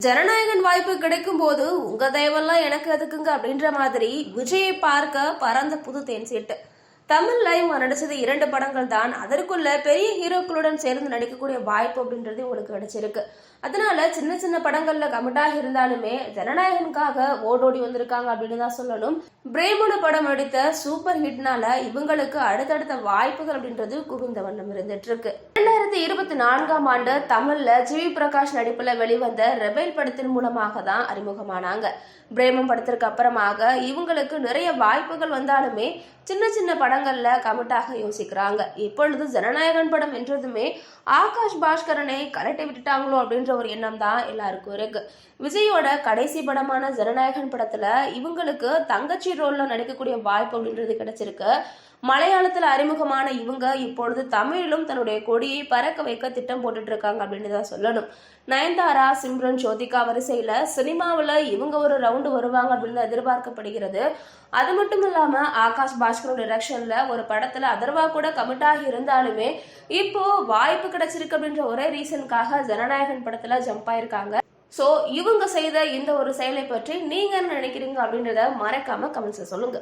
ஜனநாயகன் வாய்ப்பு கிடைக்கும் போது உங்க தயவெல்லாம் எனக்கு எதுக்குங்க அப்படின்ற மாதிரி விஜயை பார்க்க பறந்த புது தேன் சீட்டு. தமிழ்ல இவங்க நடிச்சது 2 படங்கள் தான். அதற்குள்ள பெரிய ஹீரோக்களுடன் சேர்ந்து நடிக்கக்கூடிய வாய்ப்பு அப்படின்றது உங்களுக்கு கிடைச்சிருக்கு. அதனால சின்ன சின்ன படங்கள்ல கமிட்டாக இருந்தாலுமே ஜனநாயகனுக்காக ஓடோடி வந்திருக்காங்க அப்படின்னு தான் சொல்லணும். பிரேமனு படம் நடித்த சூப்பர் ஹிட்னால இவங்களுக்கு அடுத்தடுத்த வாய்ப்புகள் அப்படின்றது குவிந்த வண்ணம் இருந்துட்டு இருக்கு. 2024ஆம் ஆண்டு தமிழ்ல ஜிவி பிரகாஷ் நடிப்புல வெளிவந்த ரெபேல் படத்தின் மூலமாக தான் அறிமுகமானாங்க. பிரேமம் படத்திற்கு அப்புறமாக இவங்களுக்கு நிறைய வாய்ப்புகள் வந்தாலுமே சின்ன சின்ன படங்கள்ல கமிட்டாக யோசிக்கிறாங்க. இப்பொழுது ஜனநாயகன் படம் என்றதுமே ஆகாஷ் பாஸ்கரனை கலட்டி விட்டுட்டாங்களோ அப்படின்ற ஒரு எண்ணம் தான் எல்லாருக்கும் இருக்கு. விஜயோட கடைசி படமான ஜனநாயகன் படத்துல இவங்களுக்கு தங்கச்சி ரோல்ல நடிக்கக்கூடிய வாய்ப்பு அப்படின்றது கிடைச்சிருக்கு. மலையாளத்துல அறிமுகமான இவங்க இப்பொழுது தமிழிலும் தன்னுடைய கொடியை பறக்க வைக்க திட்டம் போட்டுட்டு இருக்காங்க அப்படின்னு தான் சொல்லணும். நயன்தாரா, சிம்ரன், ஜோதிகா வரிசையில சினிமாவில் இவங்க ஒரு ரவுண்டு வருவாங்க அப்படின்னு எதிர்பார்க்கப்படுகிறது. அது மட்டும் இல்லாம ஆகாஷ் பாஸ்கரோட டைரக்ஷன்ல ஒரு படத்துல அதர்வா கூட கமிட்டாகி இருந்தாலுமே இப்போ வாய்ப்பு கிடைச்சிருக்கு அப்படின்ற ஒரே ரீசனுக்காக ஜனநாயகன் படத்துல ஜம்ப் ஆயிருக்காங்க. சோ இவங்க செய்த இந்த ஒரு செயலை பற்றி நீங்க என்ன நினைக்கிறீங்க அப்படின்றத மறக்காம கமெண்ட்ஸ்ல சொல்லுங்க.